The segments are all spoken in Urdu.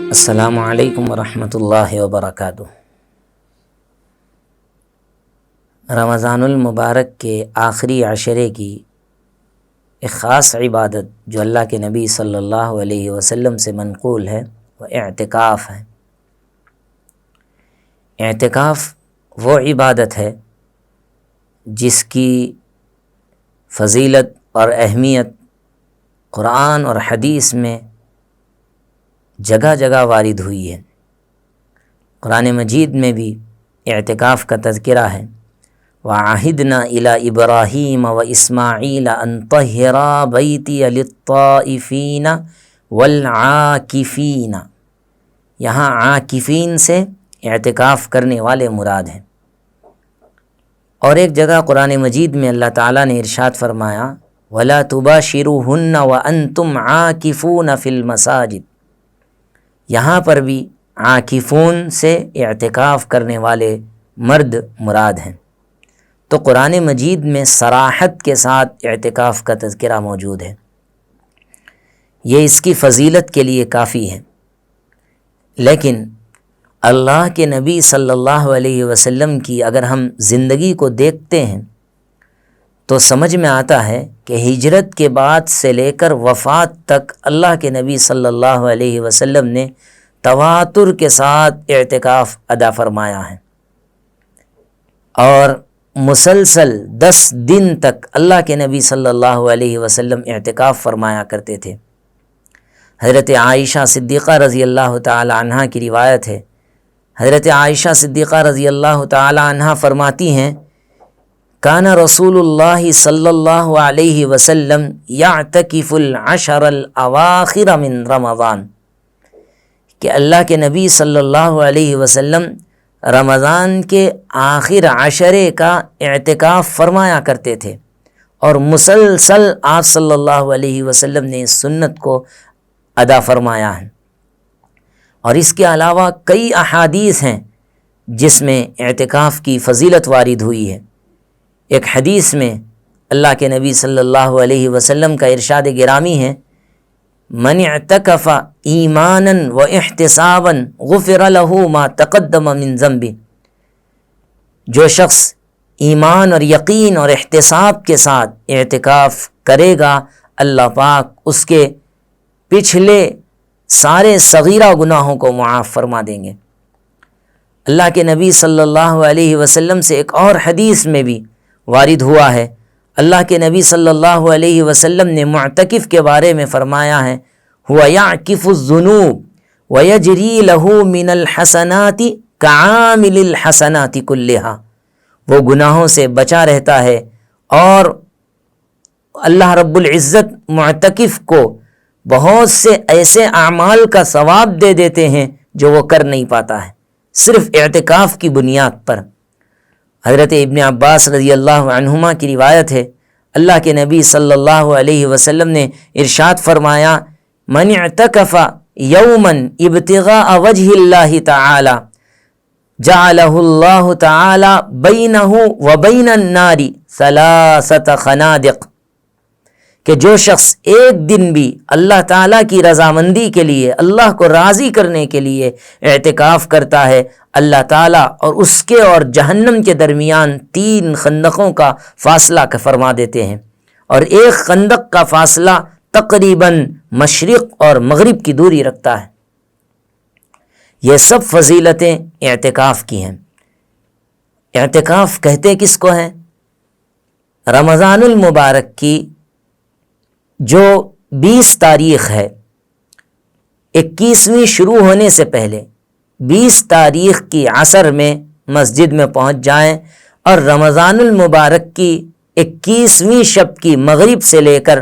السلام علیکم ورحمۃ اللہ وبرکاتہ۔ رمضان المبارک کے آخری عشرے کی ایک خاص عبادت جو اللہ کے نبی صلی اللہ علیہ وسلم سے منقول ہے وہ اعتکاف ہے۔ اعتکاف وہ عبادت ہے جس کی فضیلت اور اہمیت قرآن اور حدیث میں جگہ جگہ وارد ہوئی ہے۔ قرآن مجید میں بھی اعتکاف کا تذکرہ ہے۔ وَعَهِدْنَا إِلَىٰ إِبْرَاهِيمَ وَإِسْمَاعِيلَ أَن طَهِّرَا بَيْتِيَ لِلطَّائِفِينَ وَالْعَاكِفِينَ، یہاں عاکفین سے اعتکاف کرنے والے مراد ہیں۔ اور ایک جگہ قرآن مجید میں اللہ تعالیٰ نے ارشاد فرمایا وَلَا تُبَاشِرُوهُنَّ وَأَنْتُمْ عَاكِفُونَ فِي الْمَسَاجِدِ، یہاں پر بھی عاکفون سے اعتکاف کرنے والے مرد مراد ہیں۔ تو قرآن مجید میں صراحت کے ساتھ اعتکاف کا تذکرہ موجود ہے، یہ اس کی فضیلت کے لیے کافی ہے۔ لیکن اللہ کے نبی صلی اللہ علیہ وسلم کی اگر ہم زندگی کو دیکھتے ہیں تو سمجھ میں آتا ہے کہ ہجرت کے بعد سے لے کر وفات تک اللہ کے نبی صلی اللہ علیہ وسلم نے تواتر کے ساتھ اعتکاف ادا فرمایا ہے، اور مسلسل 10 دن تک اللہ کے نبی صلی اللہ علیہ وسلم اعتکاف فرمایا کرتے تھے۔ حضرت عائشہ صدیقہ رضی اللہ تعالی عنہا کی روایت ہے، حضرت عائشہ صدیقہ رضی اللہ تعالی عنہا فرماتی ہیں کان رسول اللہ صلی اللہ علیہ وسلم یعتکف العشر الاواخر من رمضان، کہ اللہ کے نبی صلی اللہ علیہ وسلم رمضان کے آخر عشرے کا اعتکاف فرمایا کرتے تھے، اور مسلسل آپ صلی اللہ علیہ وسلم نے اس سنت کو ادا فرمایا ہے۔ اور اس کے علاوہ کئی احادیث ہیں جس میں اعتکاف کی فضیلت وارد ہوئی ہے۔ ایک حدیث میں اللہ کے نبی صلی اللہ علیہ وسلم کا ارشاد گرامی ہے من اعتکف ایمانا و احتسابا غفر له ما تقدم من ذنبه، جو شخص ایمان اور یقین اور احتساب کے ساتھ اعتکاف کرے گا اللہ پاک اس کے پچھلے سارے صغیرہ گناہوں کو معاف فرما دیں گے۔ اللہ کے نبی صلی اللہ علیہ وسلم سے ایک اور حدیث میں بھی وارد ہوا ہے، اللہ کے نبی صلی اللہ علیہ وسلم نے معتکف کے بارے میں فرمایا ہے هو يعكف الذنوب ويجري له من الحسنات كعامل الحسنات كلها، وہ گناہوں سے بچا رہتا ہے اور اللہ رب العزت معتکف کو بہت سے ایسے اعمال کا ثواب دے دیتے ہیں جو وہ کر نہیں پاتا ہے صرف اعتکاف کی بنیاد پر۔ حضرت ابن عباس رضی اللہ عنہما کی روایت ہے، اللہ کے نبی صلی اللہ علیہ وسلم نے ارشاد فرمایا من اعتکف یوما ابتغاء وجہ اللہ تعالی جعلہ اللہ تعالی بینہ وبین النار 3 خنادق، کہ جو شخص ایک دن بھی اللہ تعالیٰ کی رضامندی کے لیے، اللہ کو راضی کرنے کے لیے اعتکاف کرتا ہے، اللہ تعالیٰ اور اس کے اور جہنم کے درمیان 3 خندقوں کا فاصلہ فرما دیتے ہیں، اور ایک خندق کا فاصلہ تقریباً مشرق اور مغرب کی دوری رکھتا ہے۔ یہ سب فضیلتیں اعتکاف کی ہیں۔ اعتکاف کہتے کس کو ہیں؟ رمضان المبارک کی جو 20 تاریخ ہے، 21ویں شروع ہونے سے پہلے 20 تاریخ کی عصر میں مسجد میں پہنچ جائیں، اور رمضان المبارک کی 21ویں شب کی مغرب سے لے کر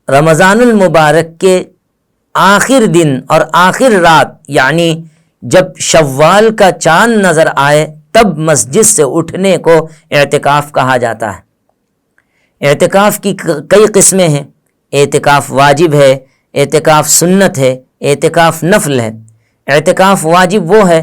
رمضان المبارک کے آخر دن اور آخر رات، یعنی جب شوال کا چاند نظر آئے تب مسجد سے اٹھنے کو اعتکاف کہا جاتا ہے۔ اعتکاف کی کئی قسمیں ہیں، اعتکاف واجب ہے، اعتکاف سنت ہے، اعتکاف نفل ہے۔ اعتکاف واجب وہ ہے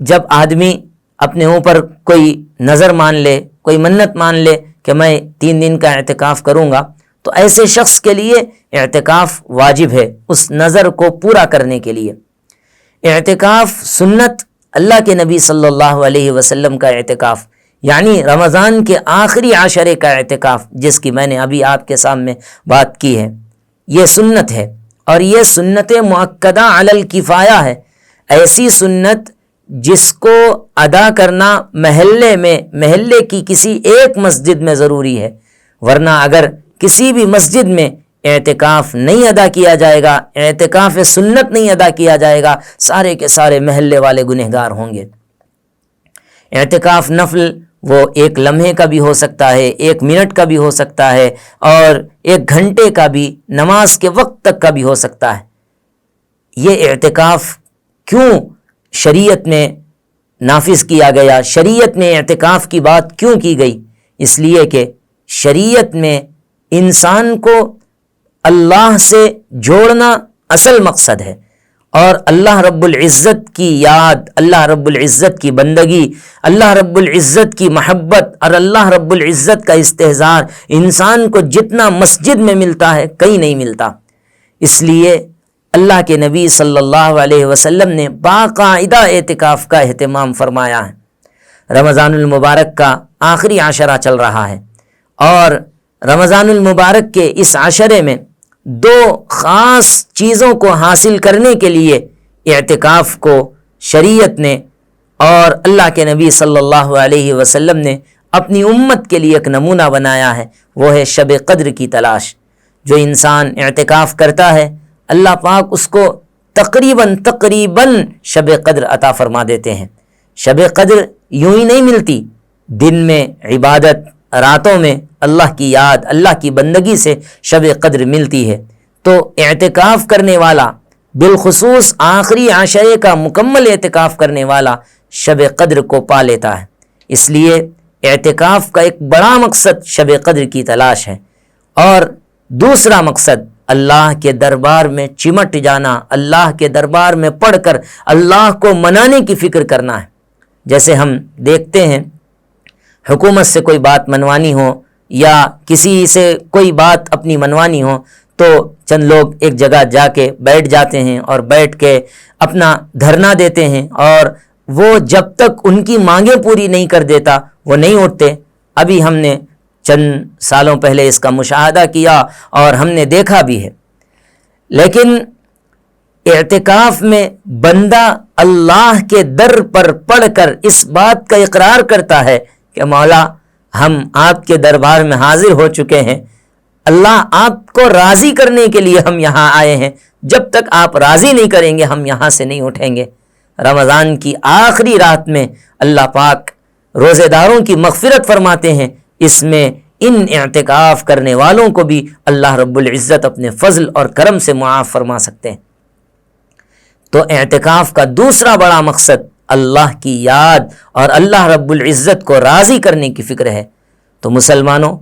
جب آدمی اپنے اوپر کوئی نظر مان لے، کوئی منت مان لے کہ میں 3 دن کا اعتکاف کروں گا، تو ایسے شخص کے لیے اعتکاف واجب ہے اس نظر کو پورا کرنے کے لیے۔ اعتکاف سنت اللہ کے نبی صلی اللہ علیہ وسلم کا اعتکاف، یعنی رمضان کے آخری عشرے کا اعتکاف، جس کی میں نے ابھی آپ کے سامنے بات کی ہے، یہ سنت ہے، اور یہ سنت مؤکدہ علی الکفایہ ہے، ایسی سنت جس کو ادا کرنا محلے کی کسی ایک مسجد میں ضروری ہے، ورنہ اگر کسی بھی مسجد میں اعتکاف نہیں ادا کیا جائے گا، اعتکاف سنت نہیں ادا کیا جائے گا، سارے کے سارے محلے والے گنہگار ہوں گے۔ اعتکاف نفل وہ 1 لمحے کا بھی ہو سکتا ہے، 1 منٹ کا بھی ہو سکتا ہے، اور 1 گھنٹے کا بھی، نماز کے وقت تک کا بھی ہو سکتا ہے۔ یہ اعتکاف کیوں شریعت میں نافذ کیا گیا، شریعت میں اعتکاف کی بات کیوں کی گئی؟ اس لیے کہ شریعت میں انسان کو اللہ سے جوڑنا اصل مقصد ہے، اور اللہ رب العزت کی یاد، اللہ رب العزت کی بندگی، اللہ رب العزت کی محبت اور اللہ رب العزت کا استحضار انسان کو جتنا مسجد میں ملتا ہے کہیں نہیں ملتا۔ اس لیے اللہ کے نبی صلی اللہ علیہ وسلم نے باقاعدہ اعتکاف کا اہتمام فرمایا ہے۔ رمضان المبارک کا آخری عشرہ چل رہا ہے، اور رمضان المبارک کے اس عشرے میں 2 خاص چیزوں کو حاصل کرنے کے لیے اعتکاف کو شریعت نے اور اللہ کے نبی صلی اللہ علیہ وسلم نے اپنی امت کے لیے ایک نمونہ بنایا ہے، وہ ہے شب قدر کی تلاش۔ جو انسان اعتکاف کرتا ہے اللہ پاک اس کو تقریباً شب قدر عطا فرما دیتے ہیں۔ شب قدر یوں ہی نہیں ملتی، دن میں عبادت، راتوں میں اللہ کی یاد، اللہ کی بندگی سے شب قدر ملتی ہے۔ تو اعتکاف کرنے والا، بالخصوص آخری عشرے کا مکمل اعتکاف کرنے والا شب قدر کو پا لیتا ہے۔ اس لیے اعتکاف کا ایک بڑا مقصد شب قدر کی تلاش ہے، اور دوسرا مقصد اللہ کے دربار میں چمٹ جانا، اللہ کے دربار میں پڑھ کر اللہ کو منانے کی فکر کرنا ہے۔ جیسے ہم دیکھتے ہیں حکومت سے کوئی بات منوانی ہو یا کسی سے کوئی بات اپنی منوانی ہو تو چند لوگ ایک جگہ جا کے بیٹھ جاتے ہیں اور بیٹھ کے اپنا دھرنا دیتے ہیں، اور وہ جب تک ان کی مانگیں پوری نہیں کر دیتا وہ نہیں اٹھتے۔ ابھی ہم نے چند سالوں پہلے اس کا مشاہدہ کیا اور ہم نے دیکھا بھی ہے۔ لیکن اعتکاف میں بندہ اللہ کے در پر پڑھ کر اس بات کا اقرار کرتا ہے کہ مولا ہم آپ کے دربار میں حاضر ہو چکے ہیں، اللہ آپ کو راضی کرنے کے لیے ہم یہاں آئے ہیں، جب تک آپ راضی نہیں کریں گے ہم یہاں سے نہیں اٹھیں گے۔ رمضان کی آخری رات میں اللہ پاک روزے داروں کی مغفرت فرماتے ہیں، اس میں ان اعتکاف کرنے والوں کو بھی اللہ رب العزت اپنے فضل اور کرم سے معاف فرما سکتے ہیں۔ تو اعتکاف کا دوسرا بڑا مقصد اللہ کی یاد اور اللہ رب العزت کو راضی کرنے کی فکر ہے۔ تو مسلمانوں،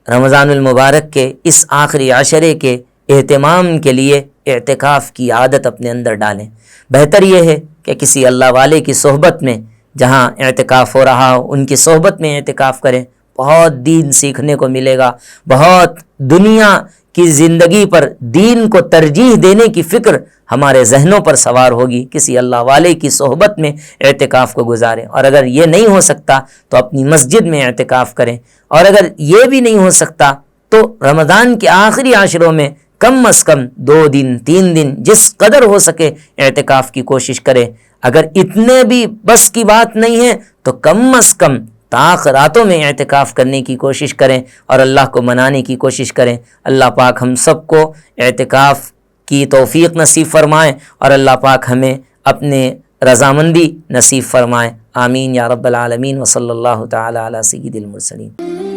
رمضان المبارک کے اس آخری عشرے کے اہتمام کے لیے اعتکاف کی عادت اپنے اندر ڈالیں۔ بہتر یہ ہے کہ کسی اللہ والے کی صحبت میں، جہاں اعتکاف ہو رہا ہو ان کی صحبت میں اعتکاف کریں، بہت دین سیکھنے کو ملے گا، بہت دنیا کی زندگی پر دین کو ترجیح دینے کی فکر ہمارے ذہنوں پر سوار ہوگی۔ کسی اللہ والے کی صحبت میں اعتکاف کو گزاریں، اور اگر یہ نہیں ہو سکتا تو اپنی مسجد میں اعتکاف کریں، اور اگر یہ بھی نہیں ہو سکتا تو رمضان کے آخری عشروں میں کم از کم 2 دن 3 دن جس قدر ہو سکے اعتکاف کی کوشش کریں۔ اگر اتنے بھی بس کی بات نہیں ہے تو کم از کم طاق راتوں میں اعتکاف کرنے کی کوشش کریں اور اللہ کو منانے کی کوشش کریں۔ اللہ پاک ہم سب کو اعتکاف کی توفیق نصیب فرمائیں، اور اللہ پاک ہمیں اپنے رضامندی نصیب فرمائیں۔ آمین یا رب العالمین، وصلی اللہ تعالی علی سید المرسلین۔